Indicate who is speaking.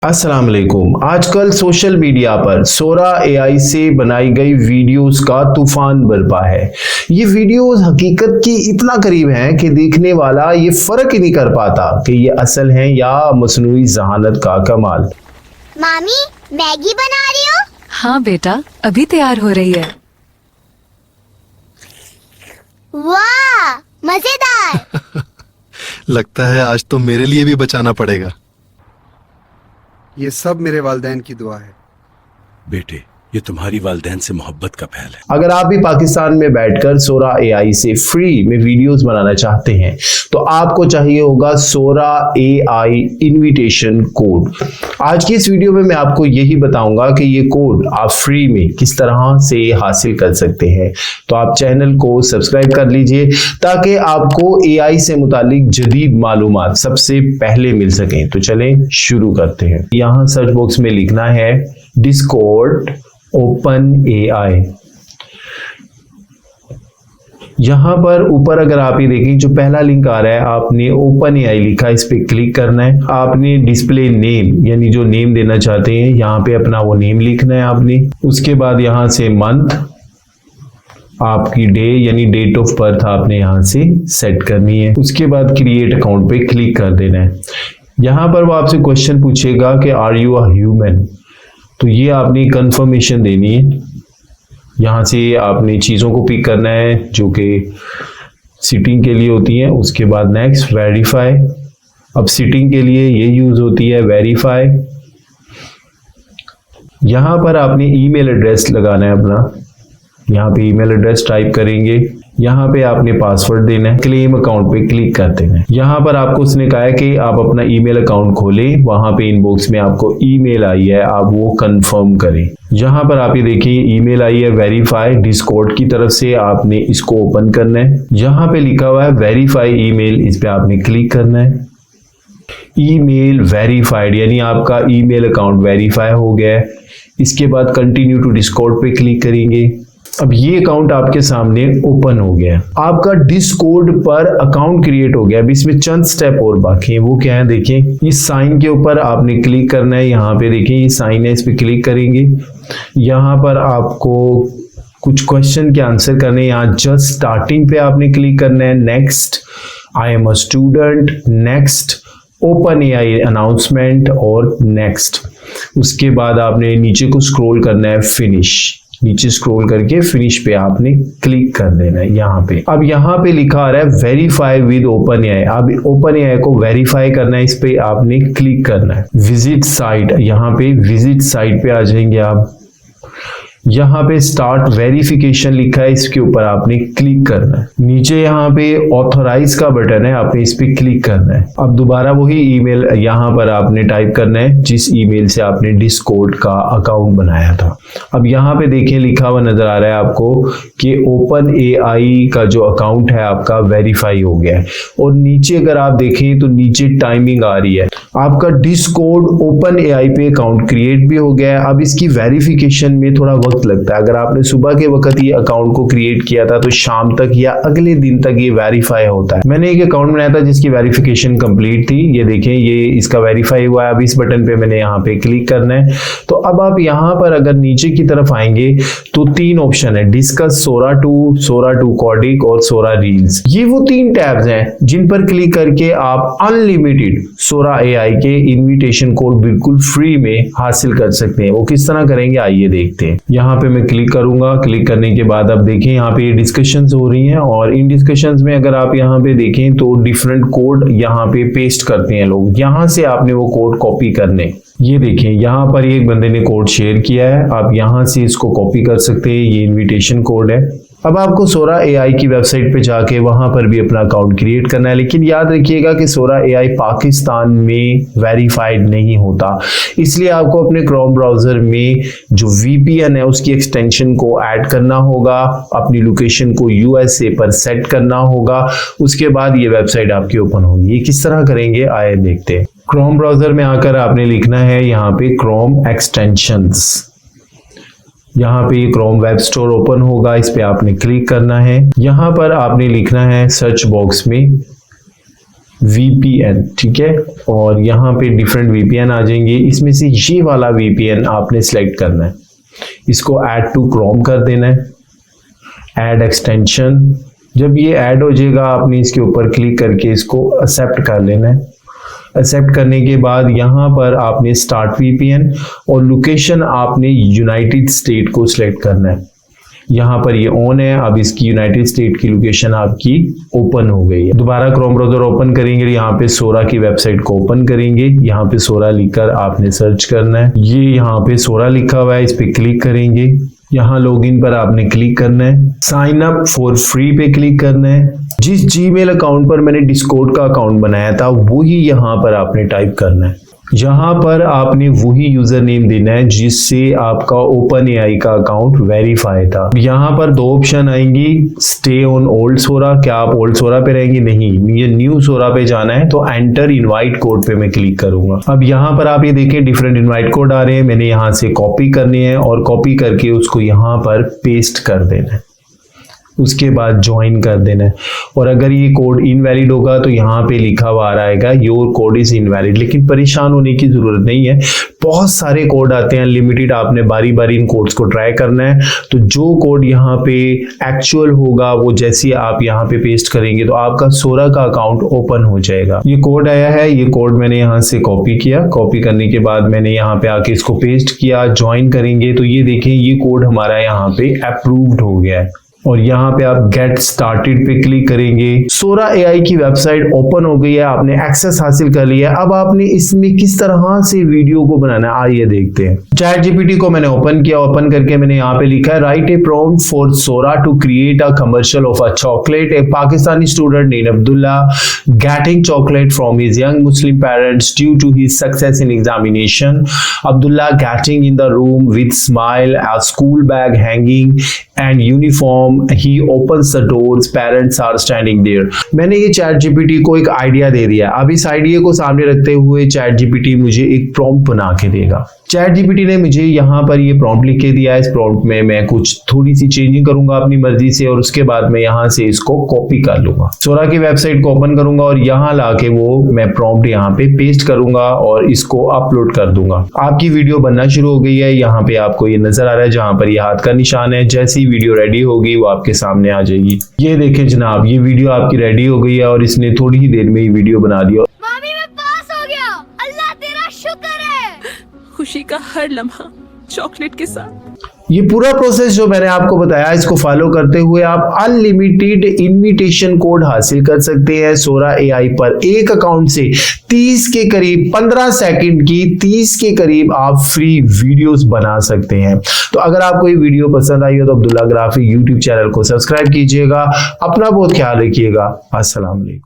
Speaker 1: अस्सलाम वालेकुम। आजकल सोशल मीडिया पर सोरा एआई से बनाई गई वीडियोस का तूफान बरपा है। ये वीडियोस हकीकत की इतना करीब हैं कि देखने वाला ये फर्क ही नहीं कर पाता कि ये असल हैं या मसनूई जहानत का कमाल।
Speaker 2: मामी, मैगी बना रही हो?
Speaker 3: हाँ बेटा, अभी तैयार हो रही है।
Speaker 2: वाह, मजेदार।
Speaker 4: लगता है आज तो मेरे लिए भी बचाना पड़ेगा।
Speaker 5: ये सब मेरे वालिदैन की दुआ है।
Speaker 6: बेटे, ये तुम्हारी वालिदैन से मोहब्बत का फैल है।
Speaker 1: अगर आप भी पाकिस्तान में बैठकर सोरा एआई से फ्री में वीडियोस बनाना चाहते हैं तो आपको चाहिए होगा सोरा एआई इनविटेशन कोड। आज की इस वीडियो में मैं आपको यही बताऊंगा कि ये कोड आप फ्री में किस तरह से हासिल कर सकते हैं। तो आप चैनल को सब्सक्राइब कर लीजिए ताकि आपको एआई से मुतालिक जदीद मालूमात सबसे पहले मिल सकें। तो चलें शुरू करते हैं। यहाँ सर्च बॉक्स में लिखना है डिस्कॉर्ड ओपन एआई। यहां पर ऊपर अगर आप ये देखें जो पहला लिंक आ रहा है, आपने ओपन एआई लिखा, इस पे क्लिक करना है। आपने डिस्प्ले नेम यानी जो नेम देना चाहते हैं यहां पे अपना वो नेम लिखना है आपने। उसके बाद यहां से मंथ, आपकी डे यानी डेट ऑफ बर्थ आपने यहां से सेट करनी है। उसके बाद क्रिएट अकाउंट पे क्लिक कर देना है। यहां पर वो आपसे क्वेश्चन पूछेगा कि आर यू अ ह्यूमन, तो ये आपने कंफर्मेशन देनी है। यहाँ से आपने चीज़ों को पिक करना है जो कि सिटिंग के लिए होती हैं। उसके बाद नेक्स्ट वेरीफाई। अब सिटिंग के लिए ये यूज़ होती है वेरीफाई। यहाँ पर आपने ईमेल एड्रेस लगाना है अपना। यहाँ पे ईमेल एड्रेस टाइप करेंगे। यहाँ पे आपने पासवर्ड देना है। क्लेम अकाउंट पे क्लिक कर देना है। यहाँ पर आपको उसने कहा है कि आप अपना ईमेल अकाउंट खोलें। वहां पे इनबॉक्स में आपको ईमेल आई है, आप वो कंफर्म करें। यहाँ पर आप ये देखिए ईमेल आई है वेरीफाई डिस्कॉर्ड की तरफ से, आपने इसको ओपन करना है। यहाँ पे लिखा हुआ है वेरीफाई ईमेल, इस पे आपने क्लिक करना है। ईमेल वेरीफाइड यानी आपका ईमेल अकाउंट वेरीफाई हो गया है। इसके बाद कंटिन्यू टू डिस्कॉर्ड पे क्लिक करेंगे। अब ये अकाउंट आपके सामने ओपन हो गया। आपका डिस्कॉर्ड पर अकाउंट क्रिएट हो गया। अब इसमें चंद स्टेप और बाकी हैं, वो क्या है देखें। इस साइन के ऊपर आपने क्लिक करना है। यहाँ पे देखिए ये साइन है, इस पे क्लिक करेंगे। यहाँ पर आपको कुछ क्वेश्चन के आंसर करने, यहाँ जस्ट स्टार्टिंग पे आपने क्लिक करना है। Next, I am a student, next, open AI announcement और नेक्स्ट। उसके बाद आपने नीचे को स्क्रॉल करना है, फिनिश। नीचे स्क्रॉल करके फिनिश पे आपने क्लिक कर देना है यहाँ पे। अब यहाँ पे लिखा आ रहा है वेरीफाई विद ओपन एआई। अब ओपन एआई को वेरीफाई करना है, इस पे आपने क्लिक करना है। विजिट साइट, यहाँ पे विजिट साइट पे आ जाएंगे आप। यहाँ पे स्टार्ट वेरिफिकेशन लिखा है, इसके ऊपर आपने क्लिक करना है। नीचे यहाँ पे ऑथोराइज का बटन है, आपने इस पे क्लिक करना है। अब दोबारा वही ईमेल यहाँ पर आपने टाइप करना है जिस ईमेल से आपने डिस्कॉर्ड का अकाउंट बनाया था। अब यहाँ पे देखिए लिखा हुआ नजर आ रहा है आपको कि ओपन एआई का जो अकाउंट है आपका वेरीफाई हो गया है। और नीचे अगर आप देखें तो नीचे टाइमिंग आ रही है। आपका डिस्कॉर्ड ओपन एआई पे अकाउंट क्रिएट भी हो गया है। अब इसकी वेरिफिकेशन में थोड़ा वक्त लगता है। अगर आपने सुबह के वक्त ये अकाउंट को क्रिएट किया था तो शाम तक या अगले दिन तक ये वेरीफाई होता है। मैंने एक अकाउंट बनाया था जिसकी वेरिफिकेशन कंप्लीट थी। ये देखें ये इसका वेरीफाई हुआ है। अब इस बटन पे मैंने यहाँ पे क्लिक करना है। तो अब आप यहाँ पर अगर नीचे की तरफ आएंगे तो तीन ऑप्शन है, डिस्कस, सोरा 2 कॉडिक और सोरा रील्स। ये वो तीन टैब्स हैं जिन पर क्लिक करके आप अनलिमिटेड सोरा एआई के इन्विटेशन कोड बिल्कुल फ्री में हासिल कर सकते हैं। वो किस तरह करेंगे आइए देखते हैं। यहाँ पे मैं क्लिक करूंगा। क्लिक करने के बाद अब देखें यहाँ पे डिस्कशंस हो रही हैं और इन डिस्कशंस में अगर आप यहाँ पे देखें तो डिफरेंट कोड यहाँ पे पेस्ट करते हैं लोग। यहाँ से आपने वो कोड कॉपी करने, ये देखें यहाँ पर एक बंदे ने कोड शेयर किया है, आप यहाँ से इसको कॉपी कर सकते हैं। ये इनविटेशन कोड है। अब आपको सोरा एआई की वेबसाइट पे जाके वहां पर भी अपना अकाउंट क्रिएट करना है। लेकिन याद रखिएगा कि सोरा एआई पाकिस्तान में वेरीफाइड नहीं होता, इसलिए आपको अपने क्रोम ब्राउजर में जो वीपीएन है उसकी एक्सटेंशन को ऐड करना होगा, अपनी लोकेशन को यूएसए पर सेट करना होगा। उसके बाद ये वेबसाइट आपकी ओपन होगी। ये किस तरह करेंगे आइए देखते हैं। क्रोम ब्राउजर में आकर आपने लिखना है यहाँ पे क्रोम एक्सटेंशंस। यहाँ पे क्रोम वेब स्टोर ओपन होगा, इस पे आपने क्लिक करना है। यहाँ पर आपने लिखना है सर्च बॉक्स में VPN, ठीक है। और यहाँ पे डिफरेंट VPN आ जाएंगे, इसमें से ये वाला VPN आपने सिलेक्ट करना है, इसको ऐड टू क्रोम कर देना है, ऐड एक्सटेंशन। जब ये ऐड हो जाएगा आपने इसके ऊपर क्लिक करके इसको एक्सेप्ट कर लेना है। एक्सेप्ट करने के बाद यहाँ पर आपने स्टार्ट VPN और लोकेशन आपने यूनाइटेड स्टेट को सिलेक्ट करना है। यहाँ पर ये ऑन है, अब इसकी यूनाइटेड स्टेट की लोकेशन आपकी ओपन हो गई है। दोबारा क्रोम ब्राउज़र ओपन करेंगे, यहाँ पे सोरा की वेबसाइट को ओपन करेंगे, यहाँ पे सोरा लिखकर आपने सर्च करना है। ये यहाँ पे सोरा लिखा हुआ है, इस पे क्लिक करेंगे, यहाँ लॉगिन पर आपने क्लिक करना है, साइन अप फॉर फ्री पे क्लिक करना है। जिस जीमेल अकाउंट पर मैंने डिस्कॉर्ड का अकाउंट बनाया था वही यहाँ पर आपने टाइप करना है। यहाँ पर आपने वही यूजर नेम देना है जिससे आपका OpenAI का अकाउंट वेरीफाई था। यहाँ पर दो ऑप्शन आएंगी, स्टे ऑन ओल्ड सोरा, क्या आप ओल्ड सोरा पे रहेंगे? नहीं, ये न्यू सोरा पे जाना है, तो एंटर इनवाइट कोड पे मैं क्लिक करूंगा। अब यहाँ पर आप ये देखें डिफरेंट इनवाइट कोड आ रहे हैं, मैंने यहाँ से कॉपी करने हैं और कॉपी करके उसको यहाँ पर पेस्ट कर देना है, उसके बाद ज्वाइन कर देना है। और अगर ये कोड इनवैलिड होगा तो यहाँ पे लिखा हुआ आ रहेगा योर कोड इज इनवैलिड, लेकिन परेशान होने की जरूरत नहीं है, बहुत सारे कोड आते हैं अनलिमिटेड, आपने बारी बारी इन कोड्स को ट्राई करना है। तो जो कोड यहाँ पे एक्चुअल होगा वो जैसे आप यहाँ पे पेस्ट करेंगे तो आपका सोरा का अकाउंट ओपन हो जाएगा। ये कोड आया है, ये कोड मैंने यहाँ से कॉपी किया, कॉपी करने के बाद मैंने यहाँ पे आके इसको पेस्ट किया, ज्वाइन करेंगे तो ये देखें ये कोड हमारा यहाँ पे अप्रूव्ड हो गया है। और यहाँ पे आप गेट स्टार्टेड पे क्लिक करेंगे। सोरा AI की वेबसाइट ओपन हो गई है, आपने एक्सेस हासिल कर लिया है। अब आपने इसमें किस तरह से वीडियो को बनाना है आइए देखते हैं। ChatGPT को मैंने ओपन किया, ओपन करके मैंने यहाँ पे लिखा है write a prompt for Sora to create a commercial of a chocolate. A Pakistani student name Abdullah getting chocolate from his young Muslim parents due to his success in examination. Abdullah getting in the room with smile, a school bag hanging and uniform. He opens the doors. Parents are standing there. मैंने ये ChatGPT को एक idea दे दिया। अब इस idea को सामने रखते हुए ChatGPT मुझे एक प्रॉम्प्ट बना के देगा। ChatGPT ने मुझे यहाँ पर ये प्रॉम्प्ट लिख के दिया है। इस प्रॉम्प्ट में मैं कुछ थोड़ी सी चेंजिंग करूंगा अपनी मर्जी से और उसके बाद मैं यहाँ से इसको कॉपी कर लूंगा, सोरा की वेबसाइट को ओपन करूंगा और यहाँ लाके वो मैं प्रॉम्प्ट यहाँ पे पेस्ट करूंगा और इसको अपलोड कर दूंगा। आपकी वीडियो बनना शुरू हो गई है, यहाँ पे आपको ये नजर आ रहा है जहाँ पर ये हाथ का निशान है। जैसी वीडियो रेडी होगी वो आपके सामने आ जाएगी। ये देखें जनाब, ये वीडियो आपकी रेडी हो गई है और इसने थोड़ी ही देर में ही वीडियो बना दिया।
Speaker 2: मामी मैं पास हो गया, अल्लाह तेरा शुक्र है।
Speaker 3: खुशी का हर लम्हा चॉकलेट के साथ।
Speaker 1: ये पूरा प्रोसेस जो मैंने आपको बताया इसको फॉलो करते हुए आप अनलिमिटेड इनविटेशन कोड हासिल कर सकते हैं सोरा AI पर। एक अकाउंट से 30 के करीब 15 सेकंड की 30 के करीब आप फ्री वीडियोस बना सकते हैं। तो अगर आपको ये वीडियो पसंद आई हो तो अब्दुल्ला ग्राफिक YouTube चैनल को सब्सक्राइब कीजिएगा। अपना बहुत ख्याल रखिएगा। अस्सलाम वालेकुम।